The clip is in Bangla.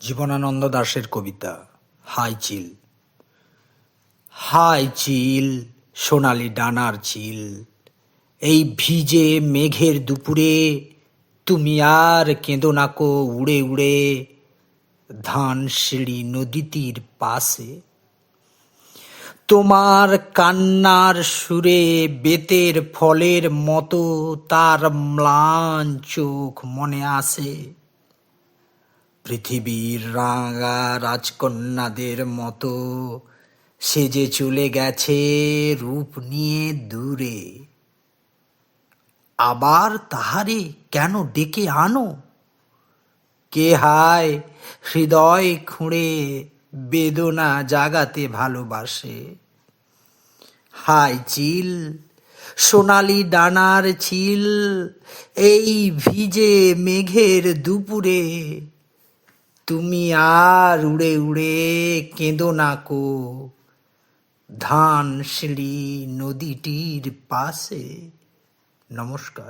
জীবনানন্দ দাশের কবিতা হাই চিল। হাই চিল, সোনালি ডানার চিল, এই ভিজে মেঘের দুপুরে তুমি আর কেঁদো নাকো উড়ে উড়ে ধানসিঁড়ি নদীটির পাশে। তোমার কান্নার সুরে বেতের ফলের মতো তার ম্লান চোখ মনে আসে। পৃথিবীর রাঙা রাজকন্যাদের মতো সেজে চলে গেছে রূপ নিয়ে দূরে। আবার তাহারে কেন ডেকে আনো? কে হায় হৃদয় খুঁড়ে বেদনা জাগাতে ভালোবাসে। হাই চিল, সোনালি ডানার চিল, এই ভিজে মেঘের দুপুরে তুমি আর উড়ে উড়ে কেঁদো নাকো ধানসিঁড়ি নদীটির পাশে। নমস্কার।